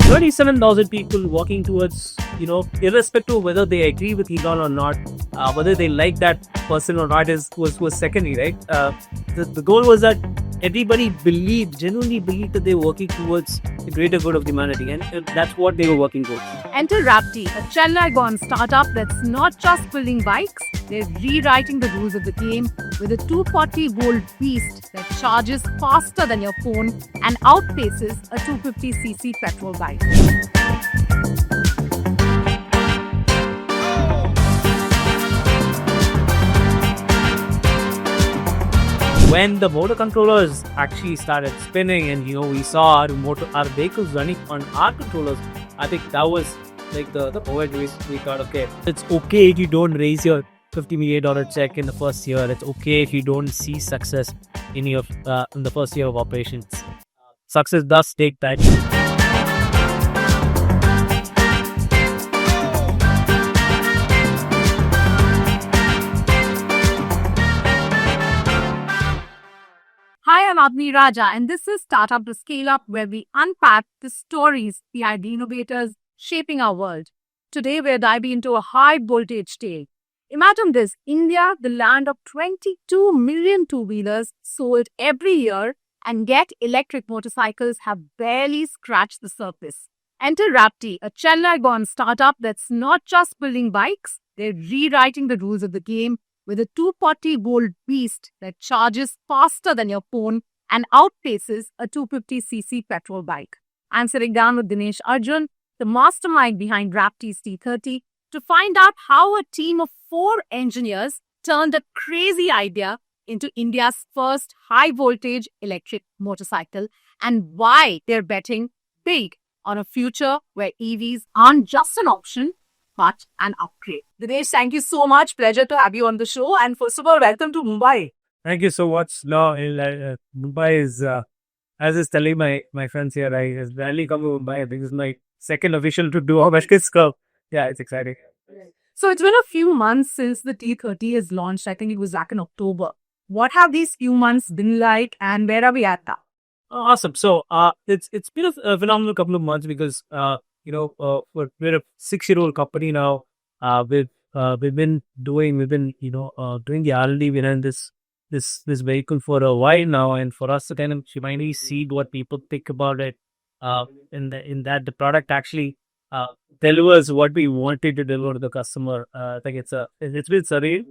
$37,000 people walking towards, irrespective of whether they agree with Elon or not, whether they like that person or not was secondary, right? The goal was that everybody genuinely believed that they were working towards the greater good of humanity, and that's what they were working towards. Enter Raptee, a Chennai-born startup that's not just building bikes, they're rewriting the rules of the game with a 240-volt beast that charges faster than your phone and outpaces a 250cc petrol bike. When the motor controllers actually started spinning, and we saw our vehicles running on our controllers, I think that was like the point we thought, okay, it's okay if you don't raise your $50 million check in the first year. It's okay if you don't see success in the first year of operations. Success does take time. Hi, I'm Abni Raja, and this is Startup to Scale Up, where we unpack the stories behind the innovators shaping our world. Today, we're diving into a high voltage tale. Imagine this: India, the land of 22 million two-wheelers sold every year, and yet electric motorcycles have barely scratched the surface. Enter Raptee, a Chennai-born startup that's not just building bikes, they're rewriting the rules of the game with a 240-volt beast that charges faster than your phone and outpaces a 250cc petrol bike. I'm sitting down with Dinesh Arjun, the mastermind behind Raptee's T30, to find out how a team of 4 engineers turned a crazy idea into India's first high-voltage electric motorcycle, and why they're betting big on a future where EVs aren't just an option, but an upgrade. Dinesh, thank you so much. Pleasure to have you on the show. And first of all, welcome to Mumbai. Thank you so much. No, Mumbai is, as is telling my friends here, I rarely come to Mumbai. I think this is my second official trip to West Curve. Yeah, it's exciting. So it's been a few months since the T30 is launched. I think it was back in October. What have these few months been like, and where are we at now? Awesome. So it's been a phenomenal couple of months because we're a 6-year-old company now. We've been doing the R&D behind this vehicle for a while now, and for us to kind of finally see what people think about it, in that the product actually delivers what we wanted to deliver to the customer. I think it's been surreal.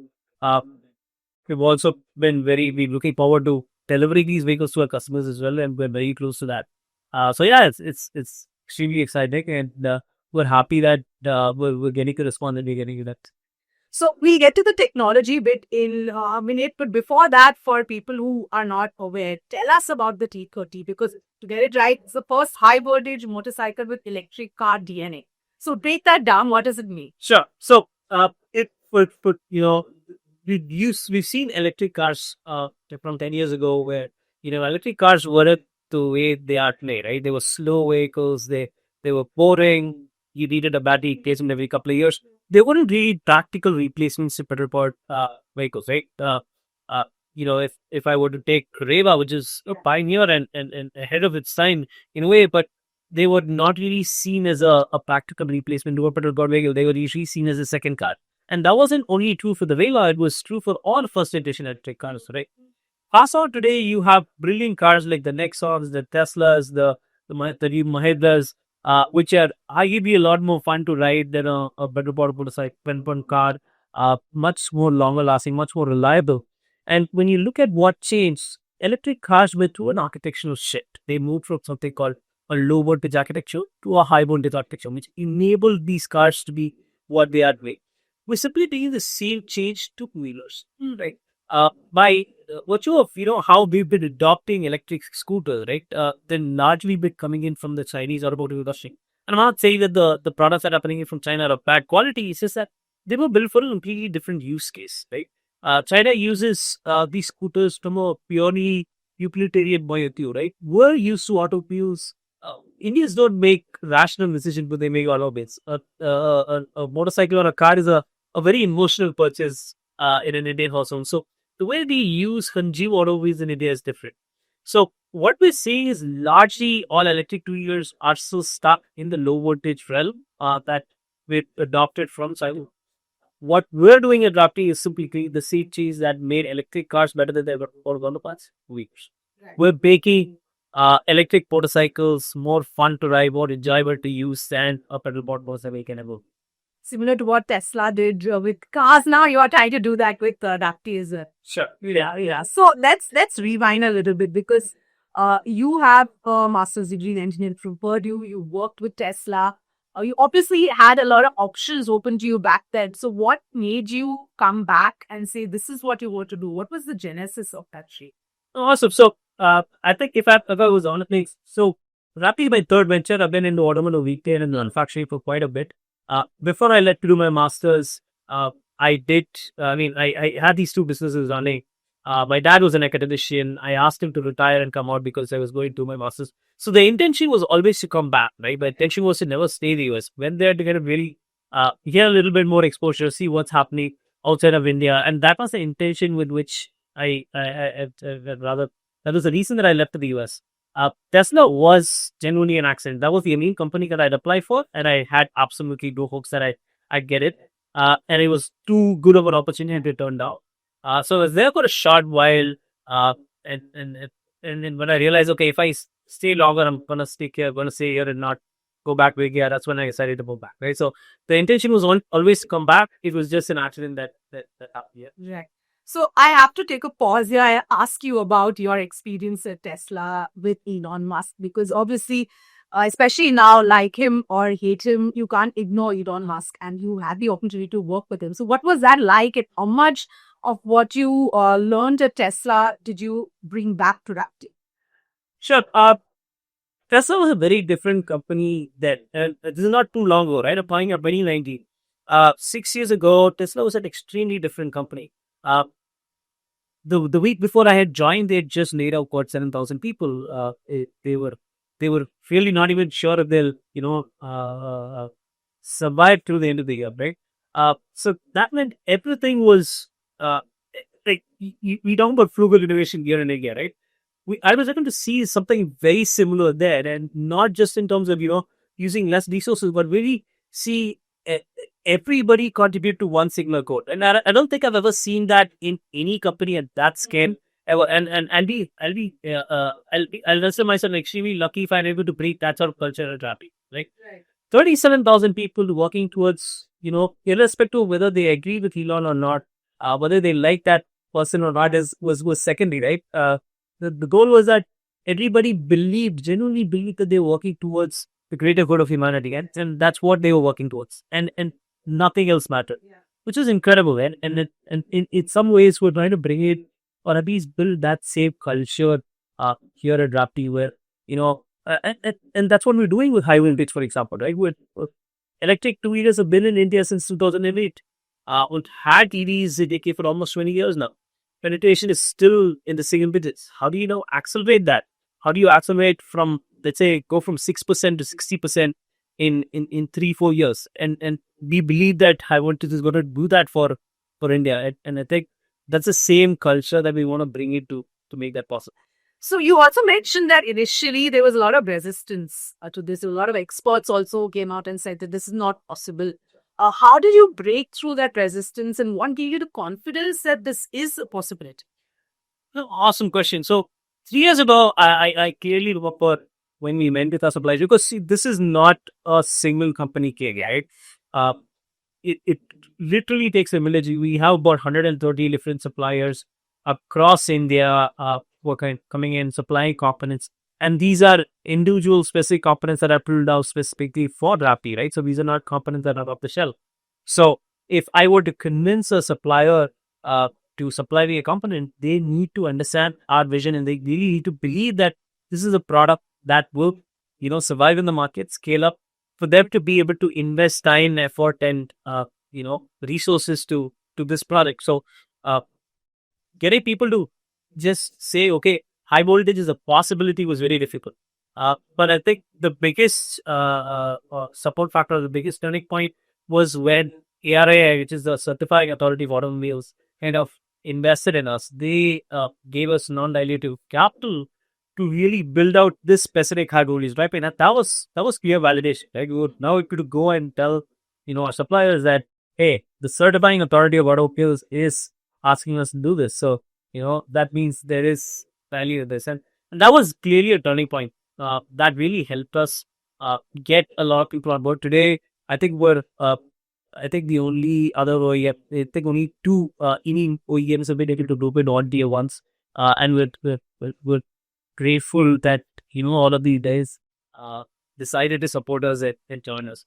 We've also been we're looking forward to delivering these vehicles to our customers as well, and we're very close to that. So yeah, it's extremely exciting, and we're happy that we're getting the response that we're getting to that. So we'll get to the technology bit in a minute, but before that, for people who are not aware, tell us about the T30, because to get it right, it's the first high voltage motorcycle with electric car DNA. So break that down. What does it mean? Sure. So we've seen electric cars from 10 years ago, where electric cars weren't the way they are today, right? They were slow vehicles. They were boring. You needed a battery replacement every couple of years. They weren't really practical replacements to petrol powered vehicles, right? If I were to take Reva, which is a pioneer and ahead of its time in a way, but they were not really seen as a practical replacement to a petrol powered vehicle. They were usually seen as a second car. And that wasn't only true for the Reva, it was true for all first edition electric cars, right? Fast forward today, you have brilliant cars like the Nexons, the Teslas, the Mahindras, which are arguably a lot more fun to ride than a petrol powered motorcycle car, much more longer lasting, much more reliable. And when you look at what changed, electric cars went through an architectural shift. They moved from something called a low voltage architecture to a high voltage architecture, which enabled these cars to be what they are today. We're simply taking the same change to two-wheelers, right? By virtue of how we've been adopting electric scooters, right? They're largely been coming in from the Chinese automotive industry. And I'm not saying that the products that are coming in from China are of bad quality. It's just that they were built for a completely different use case, right? China uses these scooters from a purely utilitarian point of view, right? We're used to automobiles. Indians don't make rational decisions, but they make automobiles. A motorcycle or a car is a very emotional purchase in an Indian household. So the way we consume automobiles in India is different. So what we're seeing is largely all electric two-wheelers are still stuck in the low voltage realm that we adopted from. So what we're doing at Raptee is simply the seed cheese that made electric cars better than they ever were on the past weeks. We're making electric motorcycles more fun to ride, more enjoyable to use than a pedal board motorcycle can ever. Similar to what Tesla did with cars. Now you are trying to do that with Raptee as well. Sure. Yeah. So let's rewind a little bit because you have a master's degree in engineering from Purdue. You worked with Tesla. You obviously had a lot of options open to you back then. So what made you come back and say this is what you want to do? What was the genesis of that shape? Awesome. So, I think if I was honest, so Rappi is my third venture. I've been into automotive retail and manufacturing for quite a bit. Before I left to do my masters, I did. I had these two businesses running. My dad was an academician. I asked him to retire and come out because I was going to do my masters. So the intention was always to come back, right? My intention was to never stay in the US. Went there to kind of really get a little bit more exposure, see what's happening outside of India, and that was the intention with which I rather that was the reason that I left the US. Tesla was genuinely an accident. That was the main company that I'd apply for, and I had absolutely no hopes that I'd get it. And it was too good of an opportunity to turn down. So I was there for a short while, and then when I realized, okay, if I stay longer, I'm gonna stick here, gonna stay here, and not go back big. Yeah, that's when I decided to go back. Right. So the intention was always to come back. It was just an accident that happened. Yeah. Right. So I have to take a pause here. I ask you about your experience at Tesla with Elon Musk because obviously, especially now, like him or hate him, you can't ignore Elon Musk, and you had the opportunity to work with him. So what was that like, and how much of what you learned at Tesla did you bring back to Raptee? Sure. Tesla was a very different company then. And this is not too long ago, right? Applying at 2019. 6 years ago, Tesla was an extremely different company. The week before I had joined, they had just laid out quite 7,000 people. They were really not even sure if they'll survive through the end of the year, right? So that meant everything was like we talk about frugal innovation here in India, right? I was able to see something very similar there, and not just in terms of using less resources, but really see everybody contribute to one single code. And I don't think I've ever seen that in any company at that scale ever. And I'll consider myself extremely lucky if I'm able to breathe that sort of culture at Rappi. Right? 37,000 people working towards, irrespective of whether they agree with Elon or not, whether they like that person or not was secondary, right? The goal was that everybody genuinely believed that they were working towards the greater good of humanity, and that's what they were working towards, and nothing else mattered, which is incredible. And in some ways, we're trying to bring it or at least build that same culture here at Rapti, where and that's what we're doing with high voltage, for example, right? With electric two-wheelers have been in India since 2008. We've had EVs in India for almost 20 years now. Penetration is still in the single digits. How do you accelerate that? How do you accelerate from, let's say, go from 6% to 60% in 3-4 years? And we believe that high voltage is going to do that for India. And I think that's the same culture that we want to bring it to make that possible. So you also mentioned that initially there was a lot of resistance to this. A lot of experts also came out and said that this is not possible. How did you break through that resistance, and what gave you the confidence that this is a possibility? Awesome question. So 3 years ago, I clearly remember when we met with our suppliers, because see, this is not a single company cake, right? It literally takes a village. We have about 130 different suppliers across India who are coming in, supplying components. And these are individual specific components that are pulled out specifically for Rappi, right? So these are not components that are off the shelf. So if I were to convince a supplier to supply me a component, they need to understand our vision, and they really need to believe that this is a product that will, survive in the market, scale up, for them to be able to invest time, effort, and resources to this product. So getting people to just say, okay, high voltage is a possibility was very difficult. But I think the biggest support factor, the biggest turning point was when ARAI, which is the certifying authority of automobiles, kind of invested in us. They gave us non-dilutive capital to really build out this specific high voltage drive. And that was clear validation. Right? Now we could go and tell our suppliers that, hey, the certifying authority of automobiles is asking us to do this. So that means there is value in this, and that was clearly a turning point. That really helped us get a lot of people on board. Today, I think I think the only other OEM, I think only two Indian OEMs have been able to do it on tier ones, and we're grateful that all of these guys uh, decided to support us and join us.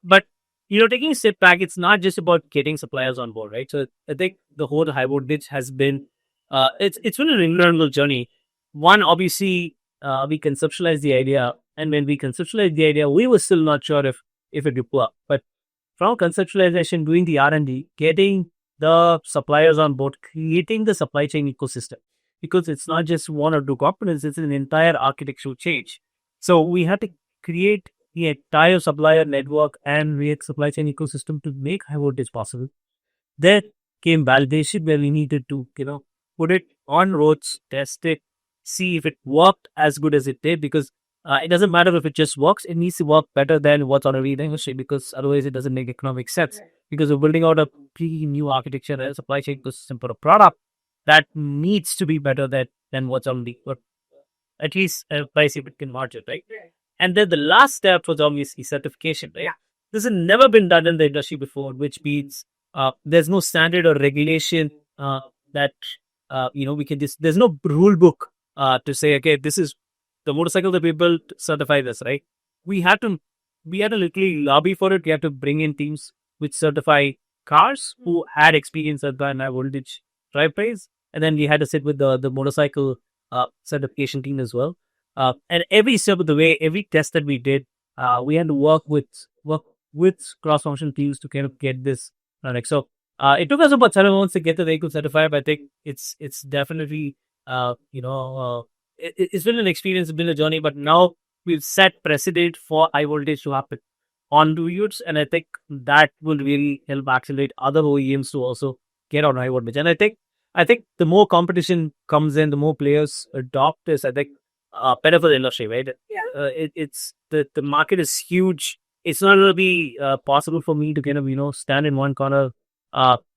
But taking a step back, it's not just about getting suppliers on board, right? So I think the whole high voltage has been it's been an incredible journey. One, obviously, we conceptualized the idea, and when we conceptualized the idea, we were still not sure if it would work. But from conceptualization, doing the R&D, getting the suppliers on board, creating the supply chain ecosystem, because it's not just one or two components, it's an entire architectural change. So we had to create the entire supplier network and create supply chain ecosystem to make high voltage possible. There came validation where we needed to, put it on roads, test it, see if it worked as good as it did, because it doesn't matter if it just works, it needs to work better than what's already in the industry, because otherwise it doesn't make economic sense. Because we're building out a pretty new architecture and a supply chain ecosystem for a product that needs to be better than what's already, but at least price if it can march it, right? And then the last step was obviously certification, right? This has never been done in the industry before, which means there's no standard or regulation that we can just. There's no rule book to say, okay, this is the motorcycle that we built. Certify this, right? We had to we had to literally lobby for it. We had to bring in teams which certify cars who had experience at the high voltage drivetrains, and then we had to sit with the motorcycle certification team as well. And every step of the way, every test that we did, we had to work with cross functional teams to kind of get this running. So it took us about 7 months to get the vehicle certified, but I think it's definitely it's been an experience, it's been a journey, but now we've set precedent for high voltage to happen on routes, and I think that will really help accelerate other OEMs to also get on high voltage. And I think the more competition comes in, the more players adopt this. I think better for the industry, right? It's the market is huge. It's not going to be possible for me to kind of stand in one corner,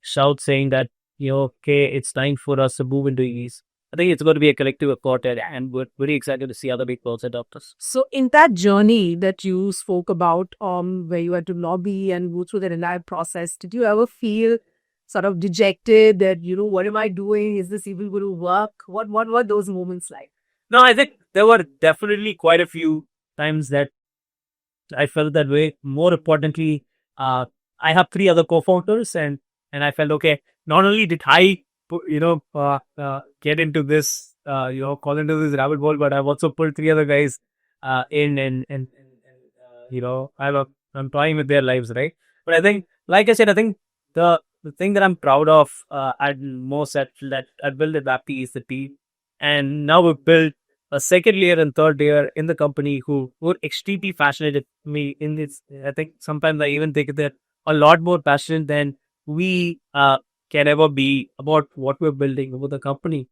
shout saying that okay, it's time for us to move into EVs. I think it's going to be a collective effort, and we're very excited to see other big players adopt us. So, in that journey that you spoke about, where you had to lobby and go through the entire process, did you ever feel sort of dejected that what am I doing? Is this even going to work? What were those moments like? No, I think there were definitely quite a few times that I felt that way. More importantly, I have three other co-founders, and I felt okay. Not only did I, get into this, call into this rabbit hole, but I've also pulled three other guys in, I'm toying with their lives, right? But I think, like I said, I think the thing that I'm proud of at most that I built at Raptee is the team, and now we've built a second layer and third layer in the company who were extremely passionate at me in this. I think sometimes I even think they're a lot more passionate than we can ever be about what we're building about the company.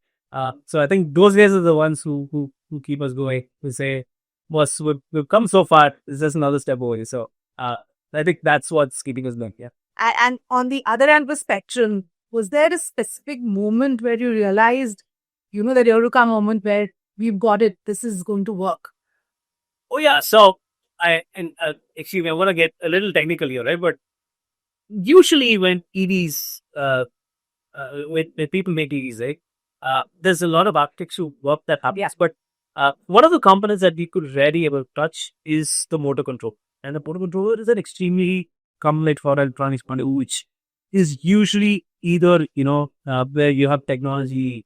So I think those guys are the ones who keep us going. We say, "Boss, we've come so far. It's just another step away." So I think that's what's keeping us going. Yeah. And on the other end of the spectrum, was there a specific moment where you realized, that Eureka moment where we've got it, this is going to work? Oh yeah. So excuse me, I want to get a little technical here, right? But usually when EVs, when people make EVs, right, there's a lot of architectural work that happens. Yeah. But one of the components that we could rarely ever touch is the motor control, and the motor controller is an extremely component for electronics point of view, which is usually either where you have technology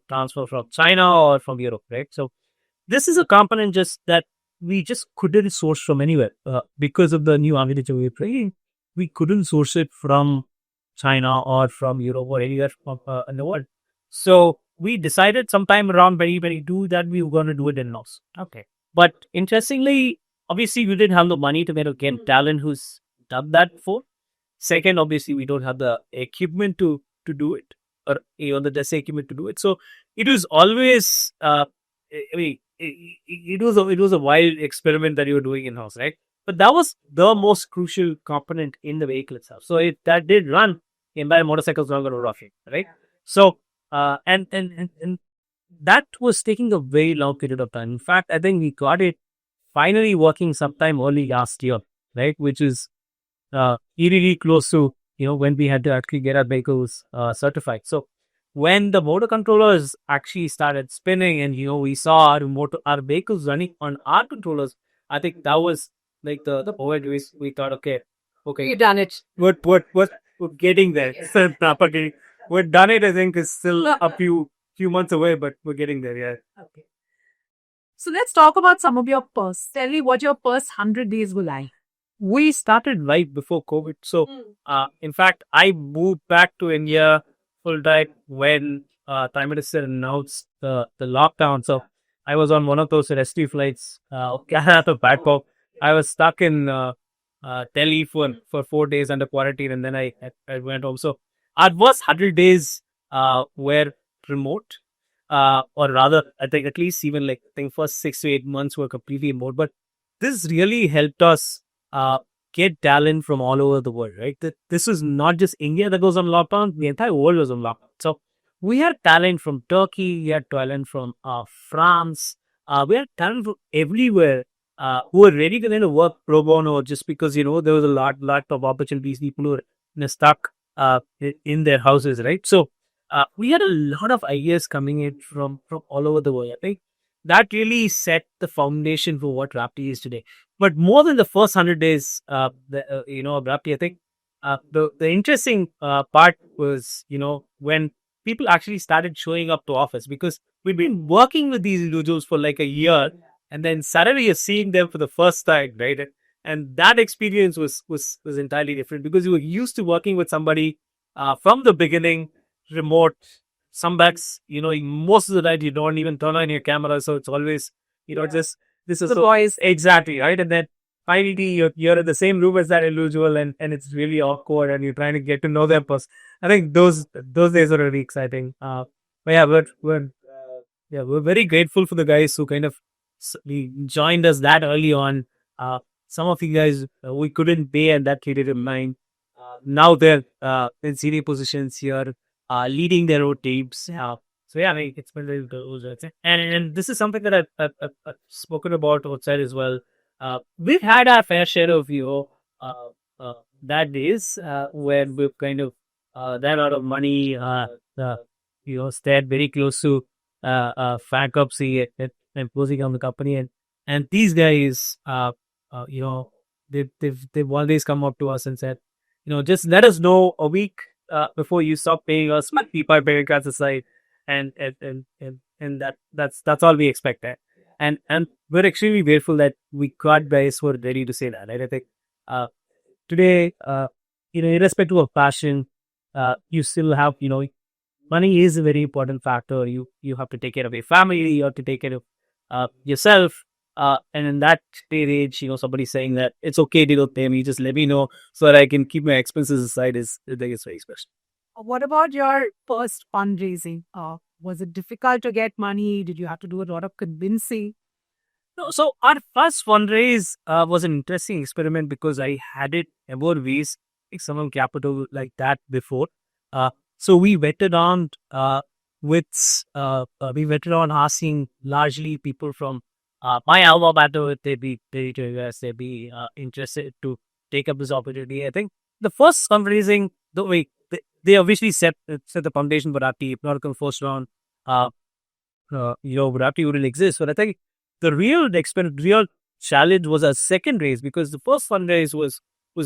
transfer from China or from Europe, right? So this is a component just that we just couldn't source from anywhere because of the new architecture we're bringing. We couldn't source it from China or from Europe or anywhere from, in the world. So we decided sometime around 2022 that we were going to do it in-house. Okay. But interestingly, obviously, we didn't have the money to get talent who's done that before. Second, obviously, we don't have the equipment to do it, or even the desk equipment to do it. So it was always I mean, it was a wild experiment that you were doing in house, right? But that was the most crucial component in the vehicle itself. So that did run. The entire motorcycles not going to rough it, right? So and that was taking a very long period of time. In fact, I think we got it finally working sometime early last year, right? Which is eerily close to when we had to actually get our vehicles certified. So when the motor controllers actually started spinning, and we saw our vehicles running on our controllers, I think that was like the point we thought, okay, You done it. what we're getting there. So, proper getting- we're done it. I think is still a few months away, but we're getting there. Yeah. Okay. So let's talk about some of your first. Tell me what your first 100 days were like. We started right before COVID. So, in fact, I moved back to India full time when Prime Minister announced the lockdown. So, I was on one of those rescue flights, Canada to Bangkok. I was stuck in Delhi for 4 days under quarantine, and then I went home. So, our first 100 days were remote, or rather, I think at least even like I think first 6 to 8 months were completely remote. But this really helped us uh, get talent from all over the world, right? This was not just India that goes on lockdown, the entire world was on lockdown. So we had talent from Turkey, we had talent from France, we had talent from everywhere who were ready to kind of work pro bono just because, there was a lot of opportunities, people who were stuck in their houses, right? So we had a lot of ideas coming in from all over the world. I think that really set the foundation for what Raptee is today. But more than the first 100 days, of Raptee, I think the interesting part was, when people actually started showing up to office, because we've been working with these individuals for like a year, and then suddenly you're seeing them for the first time, right? And that experience was entirely different because you were used to working with somebody from the beginning, remote. Some backs, most of the night you don't even turn on your camera, so it's always, just this is The boys. exactly right. And then finally you're in the same room as that individual, and it's really awkward, and you're trying to get to know them first. I think those days are really exciting. But yeah, we're very grateful for the guys who kind of we joined us that early on. Some of you guys we couldn't pay at that period of time. Now they're in senior positions here, leading their own teams. So yeah, I mean, it's been really good. I'd say. And this is something that I've spoken about outside as well. We've had our fair share of uh, that days where we've kind of ran out of money. Stayed very close to bankruptcy and closing down the company, and these guys, they've always come up to us and said, just let us know a week before you stop paying us. Keep our bank accounts aside, and that's all we expect. And we're extremely grateful that we got guys who are ready to say that. Right? I think today, irrespective of passion, you still have, money is a very important factor. You have to take care of your family. You have to take care of yourself. And in that day and age, somebody saying that it's okay to don't pay me, just let me know so that I can keep my expenses aside is, I think it's very special. What about your first fundraising? Was it difficult to get money? Did you have to do a lot of convincing? No, so our first fundraise was an interesting experiment because I hadn't ever raised external capital like that before. So we vetted on with we vetted on asking largely people from my alma mater if they'd be ready to invest, they'd be interested to take up this opportunity. I think the first fundraising, the way they obviously set the foundation for Raptee. If not the first round, uh, Raptee wouldn't exist. But I think the real challenge was a second raise, because the first fundraise was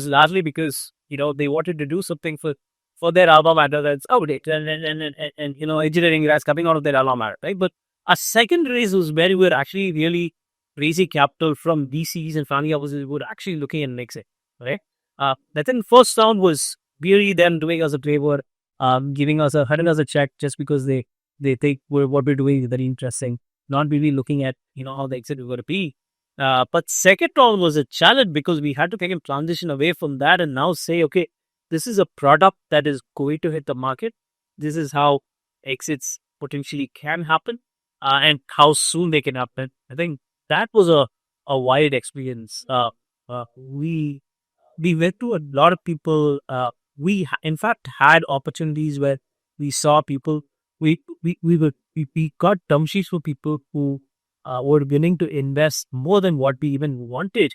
largely because they wanted to do something for their alma mater that's outdated, and engineering grads coming out of their alma mater, right? But a second raise was where we were actually really raising capital from VCs and family offices who were actually looking at next, right? I think first round was really them doing us a favor, giving us handing us a check just because they think what we're doing is very interesting, not really looking at how the exit is going to be. But second round was a challenge because we had to kind of transition away from that and now say, okay, this is a product that is going to hit the market. This is how exits potentially can happen. and how soon they can happen. I think that was a wild experience. We went to a lot of people. In fact, had opportunities where we saw people. We got term sheets for people who were willing to invest more than what we even wanted.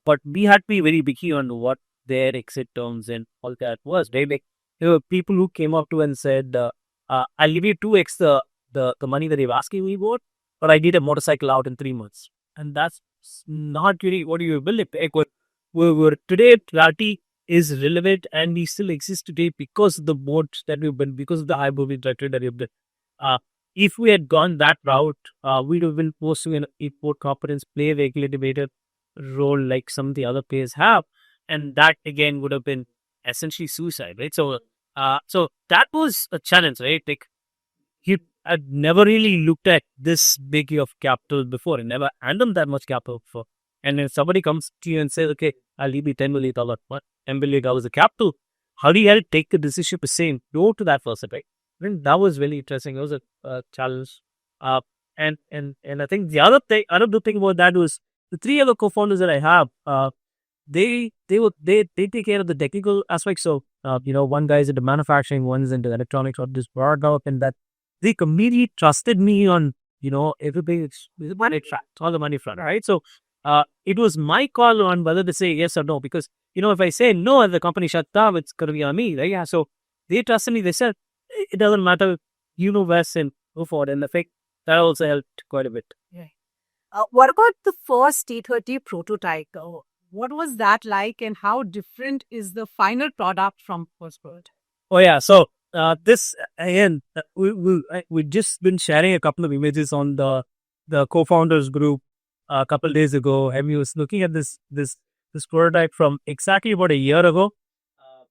But we had to be very picky on what their exit terms and all that was. Right? Like there were people who came up to and said, "I'll give you 2x the money that you're asking me for, but I need a motorcycle out in 3 months." And that's not really what you will pay. Today, Raptee is relevant and we still exist today because of the modes that we've been, because of the high moving trajectory that we've been. Uh, if we had gone that route, we'd have been forced to an import competence play a regulated role like some of the other players have. And that again would have been essentially suicide, right? So that was a challenge, right? Like he had never really looked at this big of capital before and never handled that much capital before. And then somebody comes to you and says, okay, I'll leave you $10 million, what? $10 million of capital. How do you take the decision to say no to that person, right? I think that was really interesting. It was a challenge. Uh, and I think the other thing about that was the three other co-founders that I have, they take care of the technical aspects. So one guy is into manufacturing, one's into electronics or this product, and that they completely trusted me on everything. It's the money front, all the money front, right? So it was my call on whether to say yes or no, because if I say no and the company shuts down, it's going to be on me, right? Yeah. So they trusted me. They said it doesn't matter, best and go forward. And I think that also helped quite a bit. Yeah. What about the first T30 prototype? What was that like, and how different is the final product from first prototype? Oh yeah, so this again, we just been sharing a couple of images on the co-founders group a couple of days ago, and we was looking at this prototype from exactly about a year ago,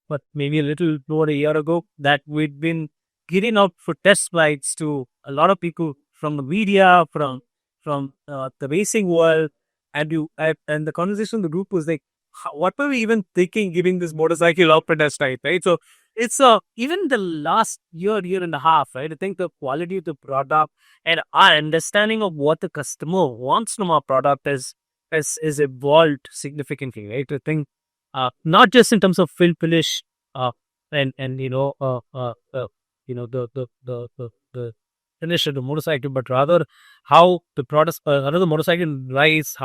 but maybe a little more a year ago, that we'd been getting out for test flights to a lot of people from the media, from the racing world, and the conversation in the group was like, what were we even thinking giving this motorcycle out for test ride, right? So it's even the last year and a half, right? I think the quality of the product and our understanding of what the customer wants from our product is evolved significantly, right? I think not just in terms of finish, and the finish of the motorcycle, but rather how the product, how the motorcycle rides,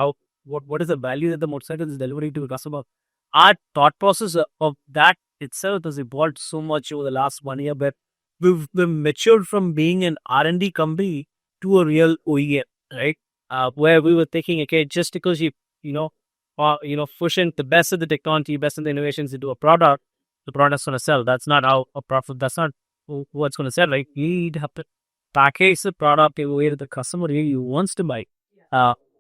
what is the value that the motorcycle is delivering to the customer. Our thought process of that itself has evolved so much over the last 1 year, but we've matured from being an R&D company to a real OEM, right? Where we were thinking, okay, just because pushing the best of the technology, best of the innovations into a product, the product's going to sell. That's not how a profit. That's not what's going to sell, right? You have to package the product in a way that the customer really wants to buy.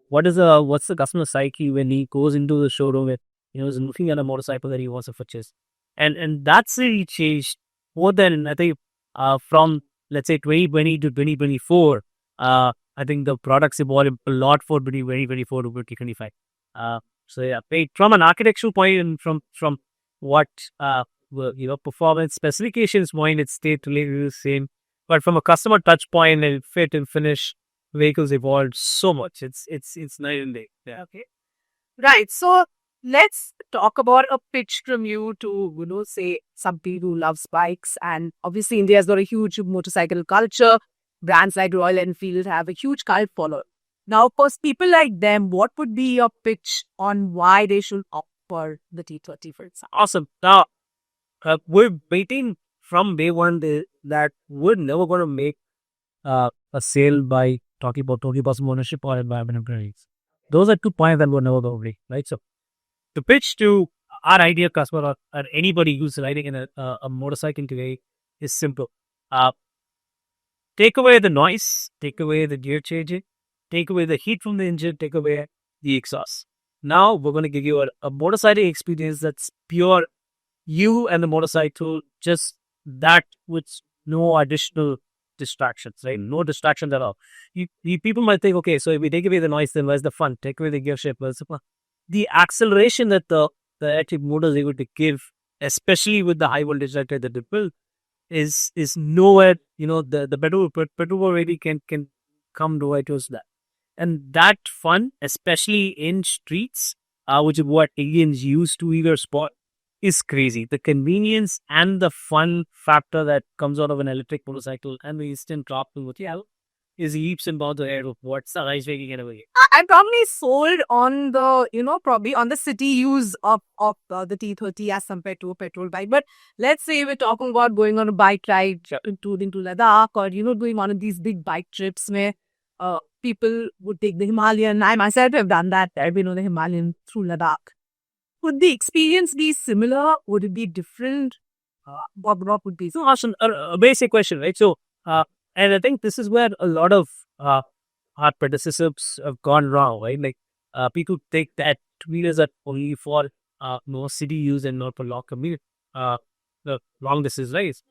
What's the customer psyche when he goes into the showroom and is looking at a motorcycle that he wants to purchase, and that's really changed more than I think from let's say 2020 to 2024. I think the products evolved a lot for 2024 to 2025. So yeah, from an architectural point and from what performance specifications point, it stayed really the same. But from a customer touch point and fit and finish, vehicles evolved so much. It's night and day. Yeah. Okay. Right. So let's talk about a pitch from you to, say somebody who loves bikes. And obviously, India has got a huge motorcycle culture. Brands like Royal Enfield have a huge cult follower. Now, for people like them, what would be your pitch on why they should opt for the T30, for example? Awesome. Now, we're waiting from day one that we're never going to make a sale by talking about some ownership or environmental grades. Those are 2 points that we're never going to make, right? So, the pitch to our ideal customer or anybody who's riding in a motorcycle today is simple. Take away the noise, take away the gear changing, take away the heat from the engine, take away the exhaust. Now we're going to give you a motorcycle experience that's pure you and the motorcycle, just that with no additional distractions, right? No distractions at all. People might think, okay, so if we take away the noise, then where's the fun? Take away the gear shift, where's the fun? The acceleration that the electric motor is able to give, especially with the high voltage that they build, is nowhere. The petrol really can come right towards that. And that fun, especially in streets, which is what aliens use to either spot, is crazy. The convenience and the fun factor that comes out of an electric motorcycle and the instant drop to what is leaps and bounds ahead of what's the ice making and everything. I'm probably sold on the, probably on the city use of the T30 as compared to a petrol bike. But let's say we're talking about going on a bike ride into Ladakh, or, doing one of these big bike trips where people would take the Himalayan. I myself have done that. I've been on the Himalayan through Ladakh. Would the experience be similar? Would it be different? What would be? So, Hassan, a basic question, right? So, and I think this is where a lot of our predecessors have gone wrong, right? Like, people think that two-wheelers are only for more city use and not for long commute, the long distance race.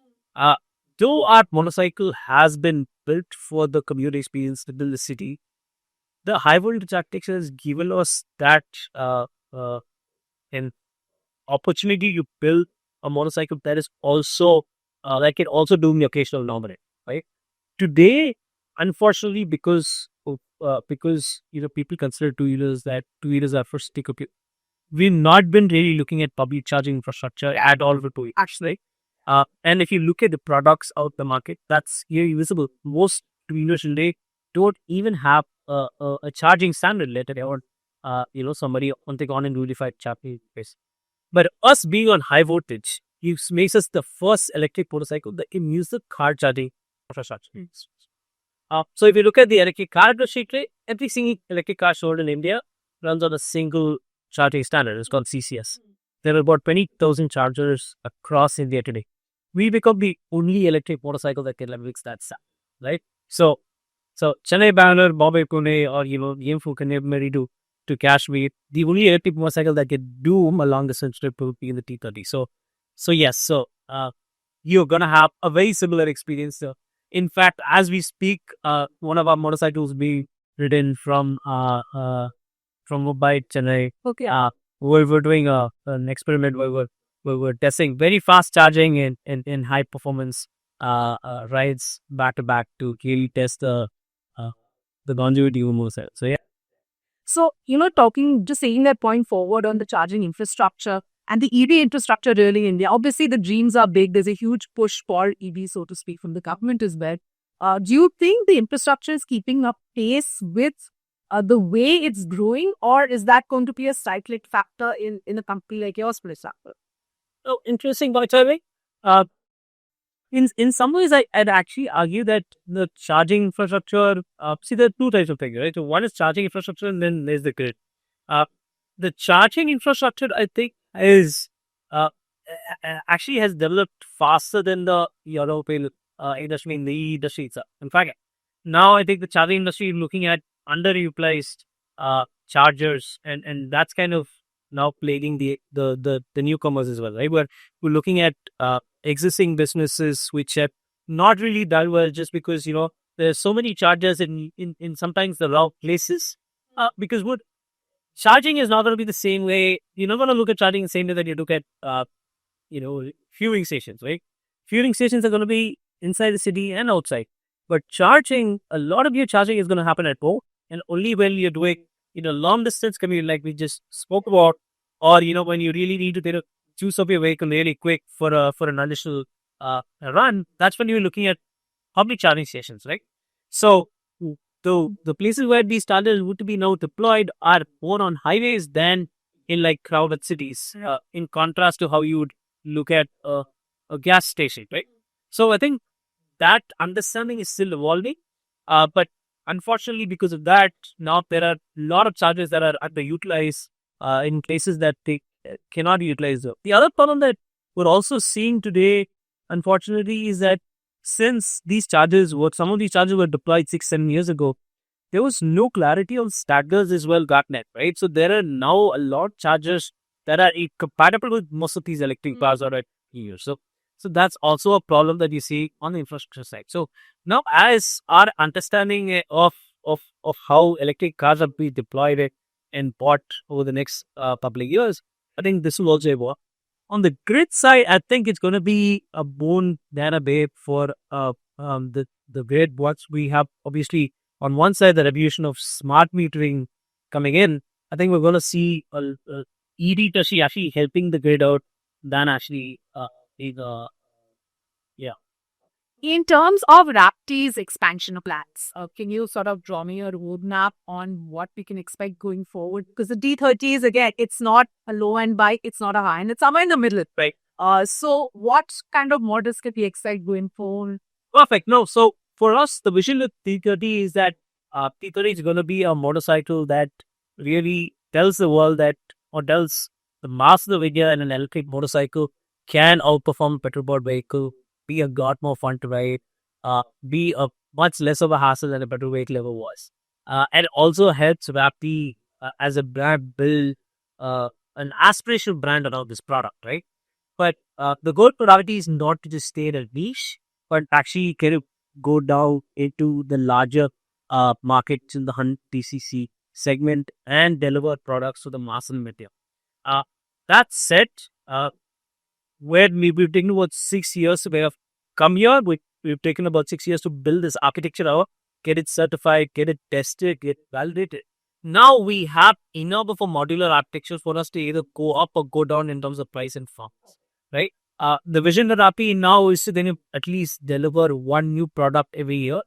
Though our motorcycle has been built for the commute experience within the city, the high voltage architecture has given us that an opportunity to build a motorcycle that is also that can also do the occasional normal, right? Today, unfortunately, because people consider two wheelers are for stick up. We've not been really looking at public charging infrastructure at all for two actually. And if you look at the products out the market, that's here visible. Most two-wheelers today don't even have a charging standard, let alone somebody on and unified charging base. But us being on high voltage makes us the first electric motorcycle that can use the car charging infrastructure. So if you look at the electric car industry today, every single electric car sold in India runs on a single charging standard. It's called CCS. There are about 20,000 chargers across India today. We become the only electric motorcycle that can leverage that stack, right? So Chennai, Bangalore, Bombay, Pune, or Yemfu, Kanyakumari to Kashmir, the only electric motorcycle that can do a long distance trip will be in the T30. So yes, you're gonna have a very similar experience. In fact, as we speak, one of our motorcycles being ridden from Mumbai, Chennai. Okay. We were doing an experiment where we're testing very fast charging and high performance rides back to back to really test the longevity of motorcycle. So yeah. So, just saying that point forward on the charging infrastructure and the EV infrastructure really in India, obviously the dreams are big. There's a huge push for EV, so to speak, from the government as well. Do you think the infrastructure is keeping up pace with the way it's growing, or is that going to be a cyclic factor in a company like yours, for example? Oh, interesting point, Charlie. In some ways, I'd actually argue that the charging infrastructure, see, there are two types of things, right? So one is charging infrastructure, and then there's the grid. The charging infrastructure, I think, is actually has developed faster than the European industry in the industry itself. In fact, now I think the charging industry is looking at underutilized chargers, and that's kind of now plaguing the newcomers as well, right? We're looking at existing businesses which have not really done well just because there's so many chargers in sometimes the wrong places. Because charging is not going to be the same way. You're not going to look at charging the same way that you look at fueling stations, right? Fueling stations are going to be inside the city and outside, but a lot of your charging is going to happen at home, and only when you're doing long distance commute like we just spoke about, or when you really need to choose up your vehicle really quick for an additional run. That's when you're looking at public charging stations, right? So the places where these standards would be now deployed are more on highways than in like crowded cities. In contrast to how you would look at a gas station, right? So I think that understanding is still evolving, but unfortunately, because of that, now there are a lot of chargers that are underutilized in places that they cannot be utilized. The other problem that we're also seeing today, unfortunately, is that since some of these chargers were deployed 6-7 years ago, there was no clarity on staggers as well, GATNet, right? So there are now a lot of chargers that are compatible with most of these electric cars are at years. So that's also a problem that you see on the infrastructure side. So now, as our understanding of how electric cars are being deployed and bought over the next couple of years, I think this will also evolve. On the grid side, I think it's going to be a boon than a babe for the grid. Once we have obviously on one side, the revolution of smart metering coming in, I think we're going to see a ED Tashi actually helping the grid out than actually being yeah. In terms of Raptee's expansion plans, can you sort of draw me a roadmap on what we can expect going forward? Because the D30 is, again, it's not a low-end bike, it's not a high-end, it's somewhere in the middle. Right. So what kind of models can we expect going forward? Perfect. No, so for us, the vision with T30 is that T30 is going to be a motorcycle that really tells the world that, or tells the mass of the India, and an electric motorcycle can outperform a petrol powered vehicle, be a lot more fun to ride, be a much less of a hassle than a petrol vehicle ever was. And it also helps Raptee as a brand build an aspirational brand around this product, right? But the goal for Raptee is not to just stay in a niche, but actually kind of go down into the larger markets in the 100 cc segment and deliver products to the mass and media. Uh, that said, we've taken about 6 years to have come here. We've taken about 6 years to build this architecture out, get it certified, get it tested, get validated. Now we have enough of a modular architecture for us to either go up or go down in terms of price and form, right? The vision that RP now is to then at least deliver one new product every year.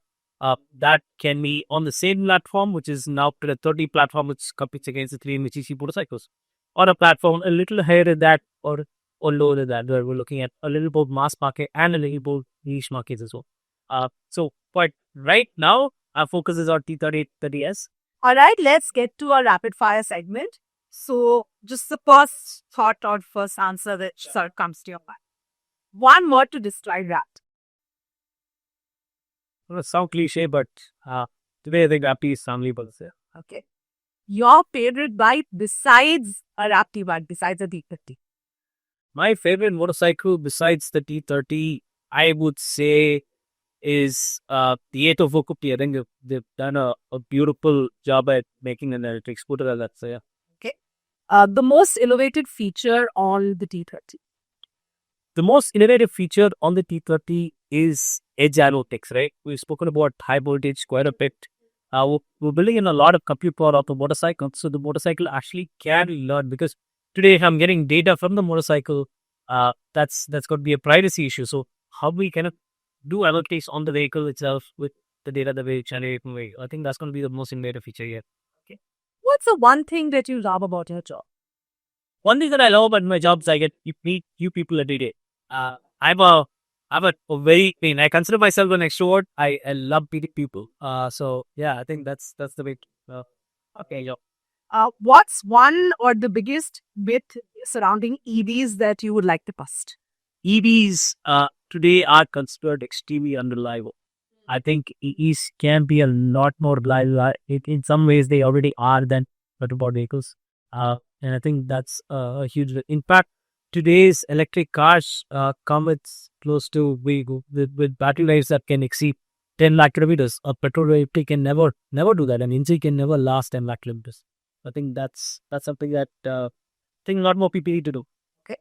That can be on the same platform, which is now to the 30 platform, which competes against the 300cc motorcycles, or a platform a little higher than that, or lower than that, where we're looking at a little both mass market and a little both niche markets as well. But right now, our focus is on T30, 30S. All right, let's get to our rapid fire segment. So, just the first thought or first answer that sort of comes to your mind. One word to describe that. It sound cliche, but today I think Raptee is family pulse. Okay. Your favorite bike besides a Raptee bike, besides a T30? My favorite motorcycle besides the T30, I would say, is the 80450. I think they've done a beautiful job at making an electric scooter. Let's say. Okay. The most innovative feature on the T30? The most innovative feature on the T30 is edge analytics, right? We've spoken about high voltage quite a bit. We're building in a lot of compute power of the motorcycle, so the motorcycle actually can learn. Because today, if I'm getting data from the motorcycle, that's going to be a privacy issue. So how we kind of do analytics on the vehicle itself with the data that we generate from vehicle, I think that's going to be the most innovative feature here. Okay. What's the one thing that you love about your job? One thing that I love about my job is I get to meet new people every day. I'm a very, I consider myself an extrovert. I love meeting people. So yeah, I think that's the big. Okay, yeah. What's one or the biggest myth surrounding EVs that you would like to bust? EVs today are considered extremely unreliable. I think EVs can be a lot more reliable. In some ways, they already are than petrol vehicles. And I think that's a huge. In fact, today's electric cars come with close to with battery lives that can exceed 10 lakh kilometers. A petrol vehicle can never do that. An engine can never last 10 lakh kilometers. I think that's something that I think a lot more people need to do. Okay.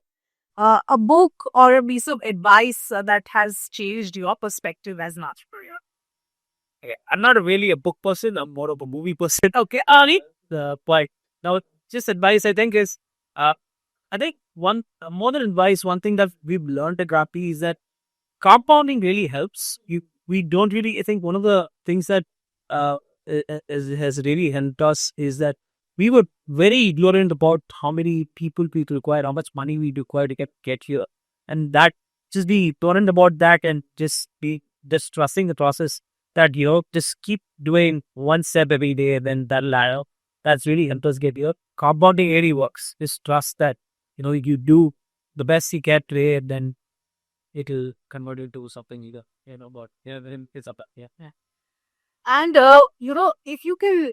A book or a piece of advice that has changed your perspective as an entrepreneur? Okay. I'm not really a book person. I'm more of a movie person. Okay. The point. Now, just advice, I think, is I think one more than advice, one thing that we've learned at Raptee is that compounding really helps. We don't really. I think one of the things that has really helped us is that we were very ignorant about how many people we require, how much money we require to get here, and that just be ignorant about that and just trusting the process. That just keep doing one step every day, and then that'll add up. That's really helped us get here. Compounding really works. Just trust that you do the best you can today, and then it'll convert into something either. But then it's up. Yeah. And if you can,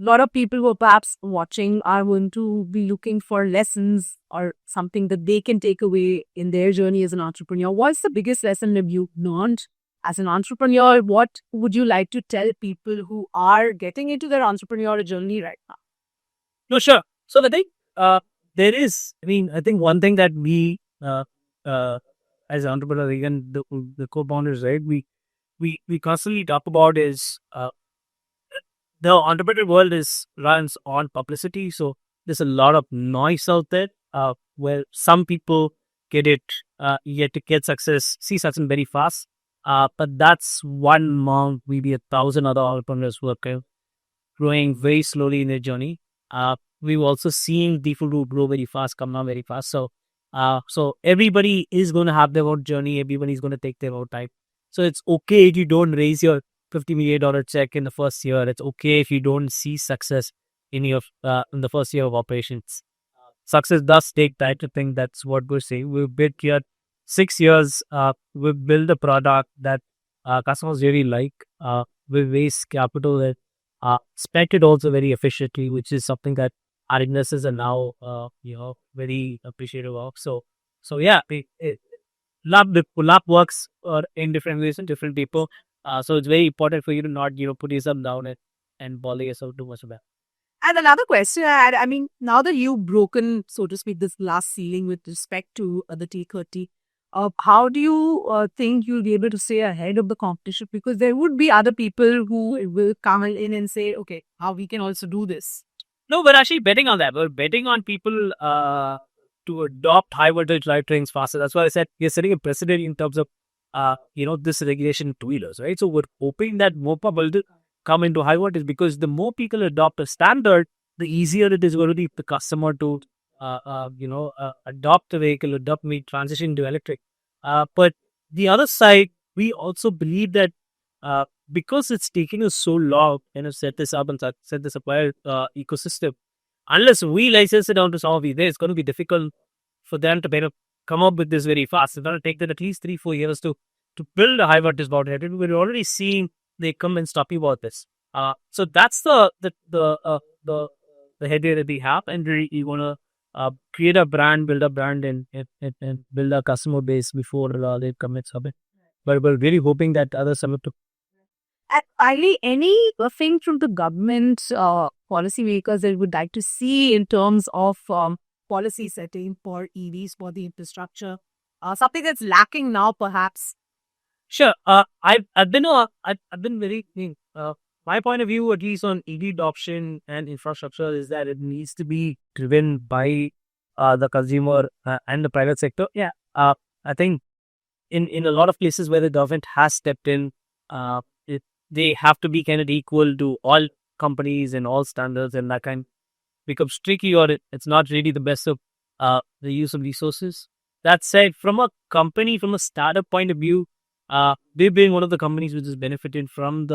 a lot of people who are perhaps watching are going to be looking for lessons or something that they can take away in their journey as an entrepreneur. What's the biggest lesson that you learned as an entrepreneur? What would you like to tell people who are getting into their entrepreneurial journey right now? No, sure. So the thing, there is, I think one thing that we, as entrepreneurs, even the co-founders, right, we constantly talk about is the entrepreneur world is runs on publicity, so there's a lot of noise out there where some people get it, yet to get success, see success very fast. But that's one among maybe 1,000 other entrepreneurs who are growing very slowly in their journey. We've also seen people who grow very fast come down very fast. So everybody is going to have their own journey. Everybody's going to take their own time. So it's okay if you don't raise your $50 million check in the first year. It's okay if you don't see success in the first year of operations. Success does take time. To think that's what we're saying. We've been here 6 years. We've built a product that customers really like. We've raised capital that spent it also very efficiently, which is something that our investors are now, very appreciative of. So yeah, luck works in different ways in different people. So it's very important for you to not, put yourself down and bother yourself too much about. And another question I had, I mean, now that you've broken, so to speak, this glass ceiling with respect to the T30, how do you think you'll be able to stay ahead of the competition? Because there would be other people who will come in and say, okay, how we can also do this. No, we're actually betting on that. We're betting on people to adopt high voltage drivetrains faster. That's why I said we're setting a precedent in terms of this regulation two-wheelers, right? So we're hoping that more people will come into high voltage, because the more people adopt a standard, the easier it is going to be for the customer to adopt the vehicle, transition to electric. But the other side, we also believe that because it's taking us so long to set this up and set the supplier ecosystem, unless we license it down to some of these, it's going to be difficult for them to kind of come up with this very fast. It's going to take them at least 3-4 years to build a high voltage battery. We're already seeing they come and stop you about this. So that's the headway that we have, and we want to create a brand, build a brand, and build a customer base before they commit summit. But we're really hoping that other summit to. And finally, anything from the government policymakers that you would like to see in terms of policy setting for EVs, for the infrastructure, something that's lacking now, perhaps? Sure. I've been very my point of view, at least on EV adoption and infrastructure, is that it needs to be driven by the consumer and the private sector. Yeah. I think in a lot of places where the government has stepped in, they have to be kind of equal to all companies and all standards, and that kind becomes tricky, or it's not really the best of the use of resources. That said, from a startup point of view, they've been one of the companies which has benefited from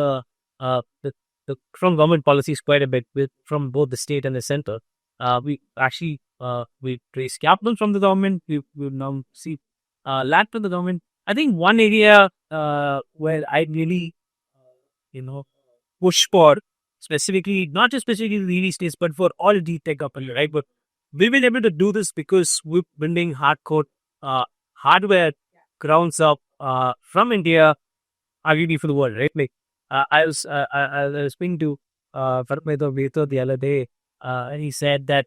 from government policies quite a bit, from both the state and the center. We actually we raised capital from the government. We now see land from the government. I think one area where I really push for, specifically, not just specifically the EV states, but for all the tech companies, right? But we've been able to do this because we're building hardcore hardware grounds up from India, arguably for the world, right? Like I was speaking to Farmedha Veto the other day, and he said that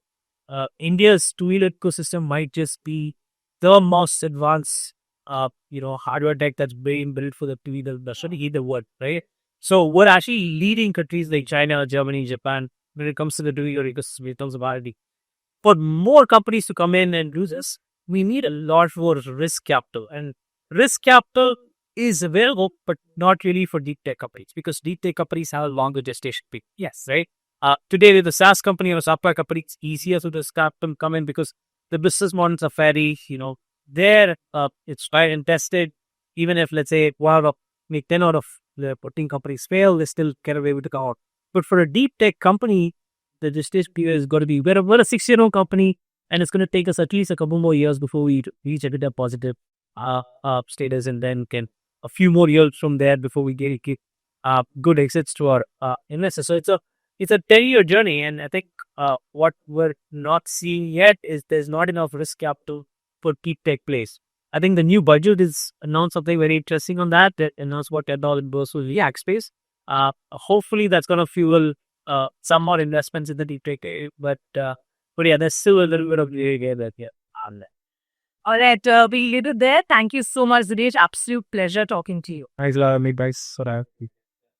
India's two-wheeler ecosystem might just be the most advanced, hardware tech that's being built for the two-wheeler industry in the world, right? So we're actually leading countries like China, Germany, Japan when it comes to the two-wheeler ecosystem in terms of R&D. For more companies to come in and do this, we need a lot more risk capital. And risk capital is available, but not really for deep tech companies, because deep tech companies have a longer gestation period. Yes, right? Today, with a SaaS company or a software company, it's easier to risk capital come in because the business models are fairly, there. It's tried and tested. Even if, let's say, 10 out of the 14 companies fail, they still get away with the count. But for a deep tech company, the gestation period is going to be, we're a 6-year-old company, and it's going to take us at least a couple more years before we reach EBITDA positive status, and then a few more years from there before we get good exits to our investors. So it's a 10-year journey, and I think what we're not seeing yet is there's not enough risk capital for deep tech plays. I think the new budget is announced something very interesting on that announced what $10 burst will React space. Hopefully that's going to fuel some more investments in the deep tech, but yeah, there's still a little bit of on that. All right, we leave it there. Thank you so much, Dinesh. Absolute pleasure talking to you. Thanks a lot, mate. Guys.